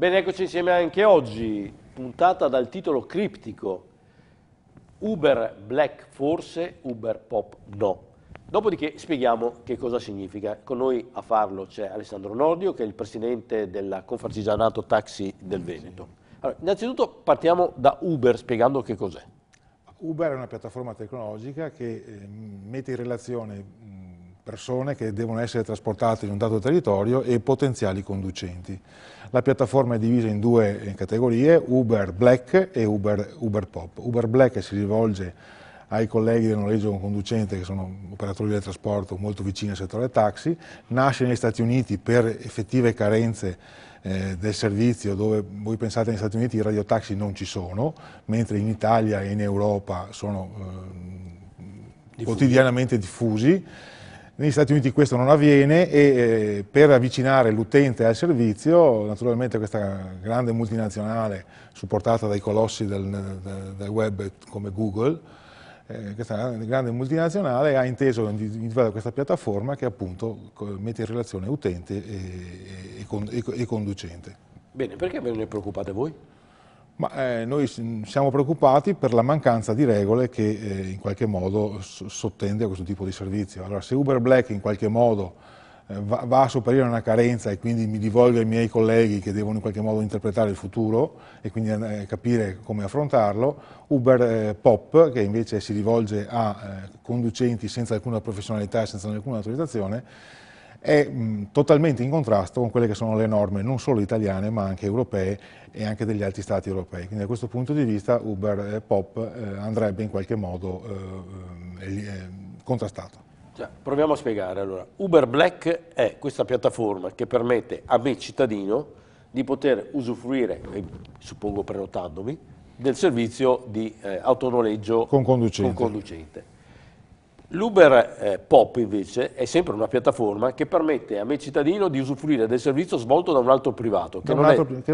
Bene, eccoci insieme anche oggi, puntata dal titolo criptico Uber Black forse, Uber Pop no. Dopodiché spieghiamo che cosa significa. Con noi a farlo c'è Alessandro Nordio, che è il presidente della Confartigianato Taxi del Veneto. Allora, innanzitutto partiamo da Uber spiegando che cos'è. Uber è una piattaforma tecnologica che mette in relazione persone che devono essere trasportate in un dato territorio e potenziali conducenti. La piattaforma è divisa in due categorie, Uber Black e Uber Pop. Uber Black si rivolge ai colleghi del noleggio con conducente, che sono operatori del trasporto molto vicini al settore taxi, nasce negli Stati Uniti per effettive carenze del servizio, dove voi pensate negli Stati Uniti i radiotaxi non ci sono, mentre in Italia e in Europa sono quotidianamente diffusi. Negli Stati Uniti questo non avviene e per avvicinare l'utente al servizio, naturalmente questa grande multinazionale supportata dai colossi del web come Google, questa grande multinazionale ha inteso individuare questa piattaforma che appunto mette in relazione utente e conducente. Bene, perché ve ne preoccupate voi? Noi siamo preoccupati per la mancanza di regole che in qualche modo sottende a questo tipo di servizio. Allora, se Uber Black in qualche modo va a sopperire a una carenza e quindi mi rivolgo ai miei colleghi che devono in qualche modo interpretare il futuro e quindi capire come affrontarlo, Uber Pop, che invece si rivolge a conducenti senza alcuna professionalità e senza alcuna autorizzazione, è totalmente in contrasto con quelle che sono le norme non solo italiane ma anche europee e anche degli altri stati europei. Quindi da questo punto di vista Uber Pop andrebbe in qualche modo contrastato. Proviamo a spiegare. Allora, Uber Black è questa piattaforma che permette a me cittadino di poter usufruire, suppongo prenotandomi, del servizio di autonoleggio con conducente. L'Uber Pop invece è sempre una piattaforma che permette a me cittadino di usufruire del servizio svolto da un altro privato che non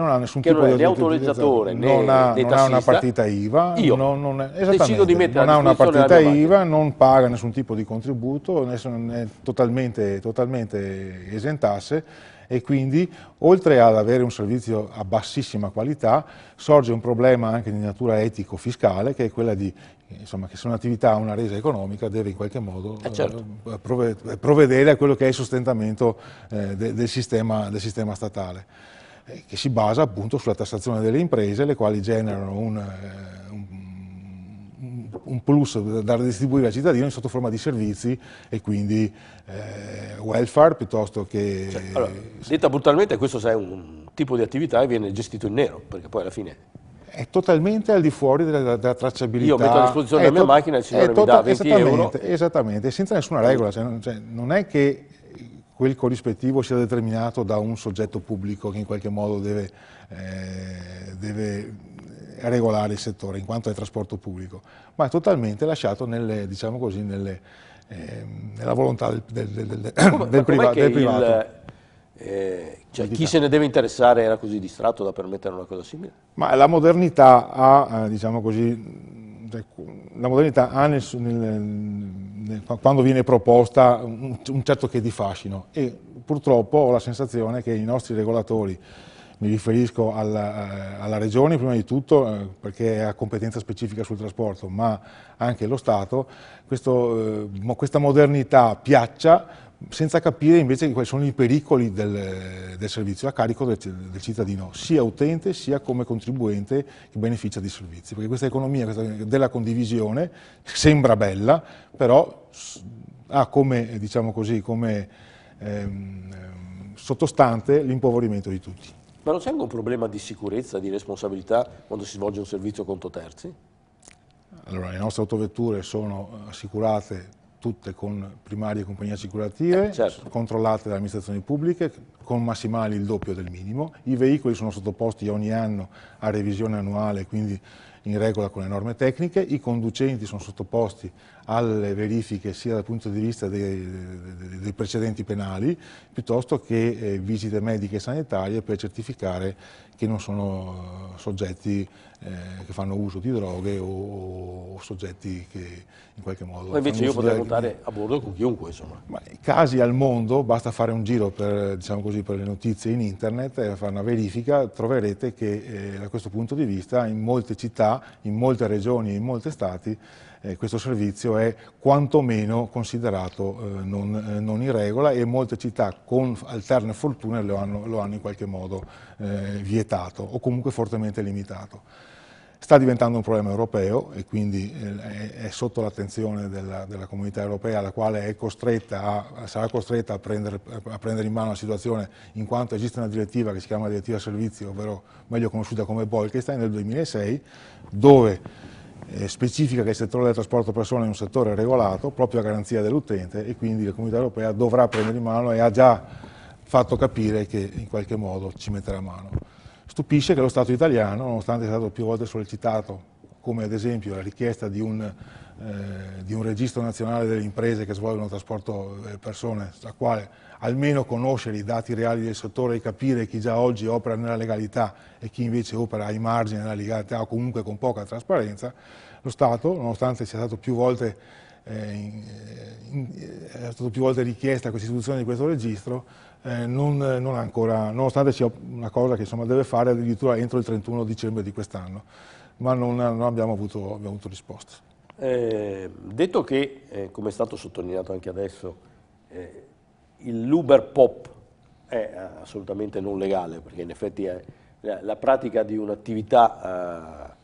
ha nessun tipo di né autorizzatore né non ha una partita IVA, decido di mettere non ha una partita IVA, macchina. non paga nessun tipo di contributo, è totalmente esentasse. E quindi, oltre ad avere un servizio a bassissima qualità, sorge un problema anche di natura etico-fiscale, che è quella di, insomma, che se un'attività ha una resa economica deve in qualche modo provvedere a quello che è il sostentamento del sistema statale, che si basa appunto sulla tassazione delle imprese, le quali generano un plus da redistribuire ai cittadini sotto forma di servizi e quindi welfare piuttosto che... Allora, detta brutalmente, questo è un tipo di attività che viene gestito in nero, perché poi alla fine... È totalmente al di fuori della tracciabilità. Io metto a disposizione la mia macchina e il signore mi dà 20 euro. Esattamente, senza nessuna regola. Non è che quel corrispettivo sia determinato da un soggetto pubblico che in qualche modo deve regolare il settore, in quanto è trasporto pubblico, ma è totalmente lasciato nella volontà del privato. Chi se ne deve interessare era così distratto da permettere una cosa simile? Ma la modernità ha, quando viene proposta un certo che di fascino, e purtroppo ho la sensazione che i nostri regolatori, mi riferisco alla Regione prima di tutto perché ha competenza specifica sul trasporto, ma anche lo Stato, questa modernità piaccia senza capire invece quali sono i pericoli del servizio a carico del cittadino, sia utente sia come contribuente che beneficia dei servizi. Perché questa economia della condivisione sembra bella, però ha come, sottostante l'impoverimento di tutti. Ma non c'è anche un problema di sicurezza, di responsabilità quando si svolge un servizio conto terzi? Allora, le nostre autovetture sono assicurate tutte con primarie compagnie assicurative, certo, controllate dalle amministrazioni pubbliche, con massimali il doppio del minimo. I veicoli sono sottoposti ogni anno a revisione annuale, quindi in regola con le norme tecniche. I conducenti sono sottoposti alle verifiche sia dal punto di vista dei precedenti penali, piuttosto che visite mediche e sanitarie per certificare che non sono soggetti che fanno uso di droghe o o soggetti che in qualche modo... Ma invece io potrei montare a bordo con chiunque, insomma. Ma i casi al mondo, basta fare un giro per, diciamo così, per le notizie in internet e fare una verifica, troverete che da questo punto di vista in molte città, in molte regioni, in molti stati, questo servizio è quantomeno considerato non in regola, e molte città con alterne fortune lo hanno in qualche modo vietato o comunque fortemente limitato. Sta diventando un problema europeo e quindi è sotto l'attenzione della comunità europea, la quale sarà costretta a prendere in mano la situazione, in quanto esiste una direttiva che si chiama direttiva servizi, ovvero meglio conosciuta come Bolkestein, nel 2006, dove specifica che il settore del trasporto persone è un settore regolato proprio a garanzia dell'utente, e quindi la comunità europea dovrà prendere in mano e ha già fatto capire che in qualche modo ci metterà mano. Stupisce che lo Stato italiano, nonostante sia stato più volte sollecitato, come ad esempio la richiesta di un registro nazionale delle imprese che svolgono trasporto persone, la quale almeno conoscere i dati reali del settore e capire chi già oggi opera nella legalità e chi invece opera ai margini della legalità o comunque con poca trasparenza, lo Stato, nonostante sia stato più volte richiesta questa istituzione di questo registro, non ha ancora, nonostante sia una cosa che insomma deve fare addirittura entro il 31 dicembre di quest'anno, ma non abbiamo avuto risposta. Detto che, come è stato sottolineato anche adesso, l'Uber Pop è assolutamente non legale, perché in effetti è la pratica di un'attività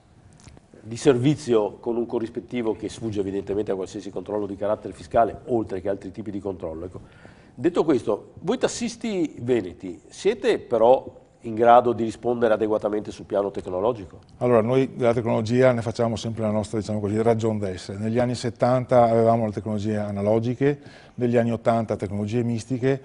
di servizio con un corrispettivo che sfugge evidentemente a qualsiasi controllo di carattere fiscale, oltre che altri tipi di controllo. Ecco. Detto questo, voi tassisti veneti siete però in grado di rispondere adeguatamente sul piano tecnologico? Allora, noi della tecnologia ne facciamo sempre la nostra, diciamo così, ragion d'essere. Negli anni 70 avevamo le tecnologie analogiche, negli anni 80 tecnologie miste,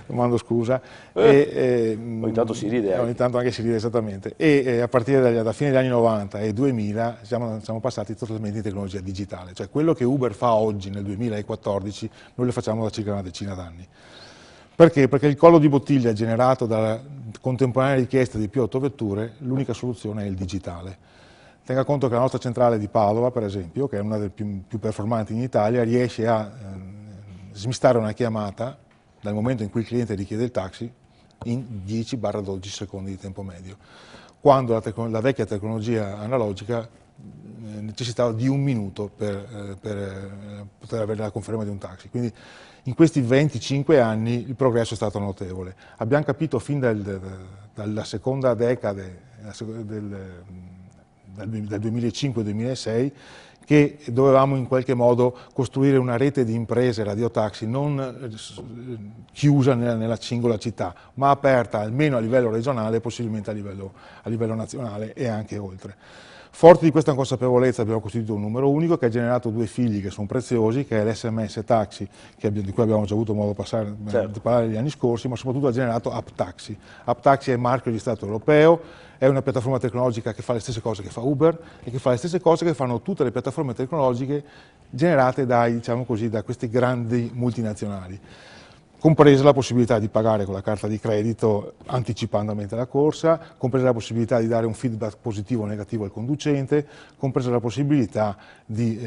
domando scusa. Ogni tanto si ride. Ogni tanto anche si ride, esattamente. E a partire da fine degli anni 90 e 2000 siamo passati totalmente in tecnologia digitale. Cioè quello che Uber fa oggi nel 2014 noi lo facciamo da circa una decina d'anni. Perché? Perché il collo di bottiglia generato dalla contemporanea richiesta di più autovetture, l'unica soluzione è il digitale. Tenga conto che la nostra centrale di Padova, per esempio, che è una delle più performanti in Italia, riesce a smistare una chiamata dal momento in cui il cliente richiede il taxi in 10-12 secondi di tempo medio, quando la vecchia tecnologia analogica necessitava di un minuto per poter avere la conferma di un taxi. Quindi in questi 25 anni il progresso è stato notevole. Abbiamo capito fin dalla seconda decade dal 2005-2006 che dovevamo in qualche modo costruire una rete di imprese radiotaxi non chiusa nella singola città, ma aperta almeno a livello regionale e possibilmente a livello nazionale e anche oltre. Forti di questa consapevolezza abbiamo costituito un numero unico che ha generato due figli che sono preziosi, che è l'SMS Taxi, di cui abbiamo già avuto modo di parlare negli anni scorsi, ma soprattutto ha generato AppTaxi. AppTaxi è il marchio di Stato europeo, è una piattaforma tecnologica che fa le stesse cose che fa Uber e che fa le stesse cose che fanno tutte le piattaforme tecnologiche generate diciamo così, da questi grandi multinazionali, compresa la possibilità di pagare con la carta di credito anticipandamente la corsa, compresa la possibilità di dare un feedback positivo o negativo al conducente, compresa la possibilità di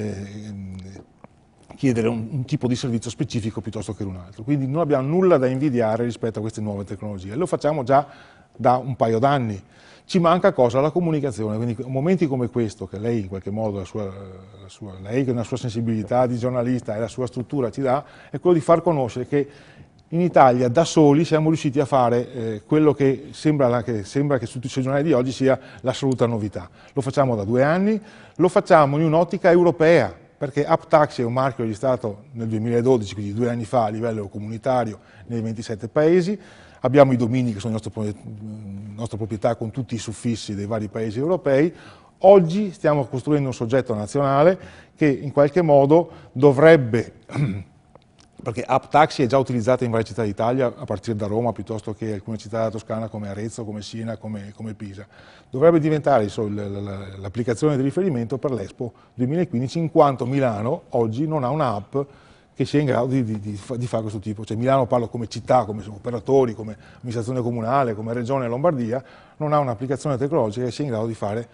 chiedere un tipo di servizio specifico piuttosto che un altro. Quindi non abbiamo nulla da invidiare rispetto a queste nuove tecnologie. Lo facciamo già da un paio d'anni. Ci manca cosa? La comunicazione, quindi momenti come questo, che lei in qualche modo, lei che ha una sua sensibilità di giornalista e la sua struttura ci dà, è quello di far conoscere che in Italia da soli siamo riusciti a fare quello che sembra che su tutti i giornali di oggi sia l'assoluta novità. Lo facciamo da 2 anni, lo facciamo in un'ottica europea, perché AppTaxi è un marchio registrato nel 2012, quindi 2 anni fa a livello comunitario nei 27 paesi, abbiamo i domini che sono nostra proprietà con tutti i suffissi dei vari paesi europei. Oggi stiamo costruendo un soggetto nazionale che in qualche modo dovrebbe, perché AppTaxi è già utilizzata in varie città d'Italia, a partire da Roma piuttosto che alcune città della Toscana come Arezzo, come Siena, come Pisa, dovrebbe diventare l'applicazione di riferimento per l'Expo 2015, in quanto Milano oggi non ha un'app che sia in grado di fare questo tipo. Cioè Milano, parlo come città, come operatori, come amministrazione comunale, come regione Lombardia, non ha un'applicazione tecnologica che sia in grado di fare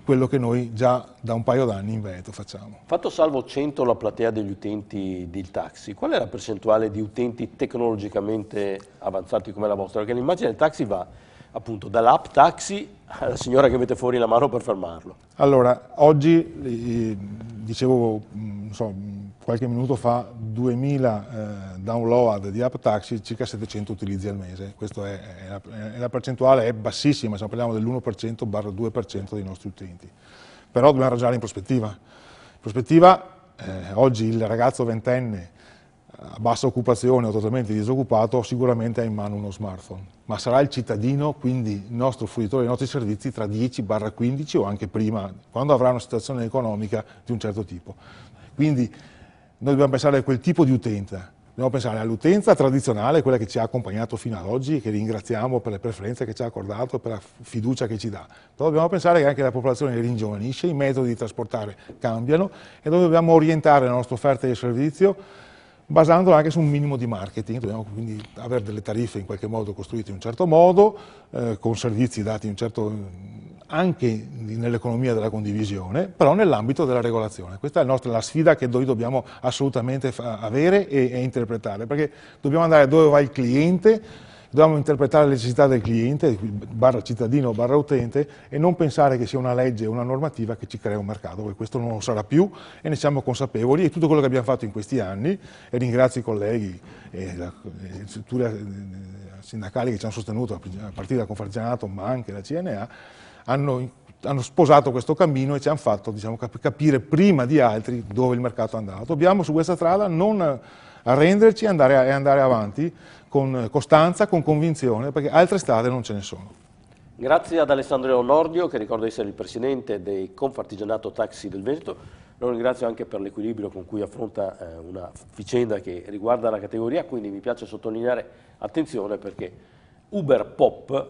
quello che noi già da un paio d'anni in Veneto facciamo. Fatto salvo 100 la platea degli utenti del taxi, qual è la percentuale di utenti tecnologicamente avanzati come la vostra? Perché l'immagine del taxi va appunto dall'app taxi alla signora che mette fuori la mano per fermarlo. Allora, oggi, dicevo, non so, qualche minuto fa, 2000 download di app taxi, circa 700 utilizzi al mese. Questa la percentuale è bassissima, se parliamo dell'1%-2% dei nostri utenti. Però dobbiamo ragionare in prospettiva. In prospettiva, oggi il ragazzo ventenne a bassa occupazione o totalmente disoccupato sicuramente ha in mano uno smartphone, ma sarà il cittadino, quindi il nostro fruitore dei nostri servizi, tra 10-15 o anche prima, quando avrà una situazione economica di un certo tipo. Quindi noi dobbiamo pensare a quel tipo di utenza, dobbiamo pensare all'utenza tradizionale, quella che ci ha accompagnato fino ad oggi, che ringraziamo per le preferenze che ci ha accordato, per la fiducia che ci dà. Però dobbiamo pensare che anche la popolazione ringiovanisce, i metodi di trasportare cambiano e noi dobbiamo orientare la nostra offerta di servizio basandola anche su un minimo di marketing. Dobbiamo quindi avere delle tariffe in qualche modo costruite in un certo modo, con servizi dati in un certo, anche nell'economia della condivisione, però nell'ambito della regolazione. Questa è la sfida che noi dobbiamo assolutamente avere e interpretare, perché dobbiamo andare dove va il cliente, dobbiamo interpretare le necessità del cliente, barra cittadino, barra utente, e non pensare che sia una legge o una normativa che ci crea un mercato, perché questo non lo sarà più e ne siamo consapevoli, e tutto quello che abbiamo fatto in questi anni, e ringrazio i colleghi e le strutture sindacali che ci hanno sostenuto a partire dal Confartigianato ma anche da CNA, hanno sposato questo cammino e ci hanno fatto, diciamo, capire prima di altri dove il mercato andava. Dobbiamo su questa strada non arrenderci e andare avanti con costanza, con convinzione, perché altre strade non ce ne sono. Grazie ad Alessandro Nordio, che ricordo essere il presidente del Confartigianato Taxi del Veneto. Lo ringrazio anche per l'equilibrio con cui affronta una vicenda che riguarda la categoria, quindi mi piace sottolineare, attenzione, perché Uber Pop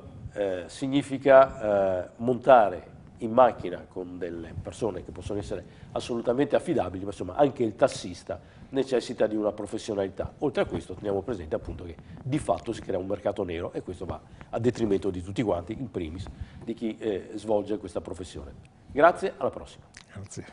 significa montare in macchina con delle persone che possono essere assolutamente affidabili, ma insomma anche il tassista necessita di una professionalità. Oltre a questo teniamo presente appunto che di fatto si crea un mercato nero e questo va a detrimento di tutti quanti, in primis di chi svolge questa professione. Grazie, alla prossima. Grazie.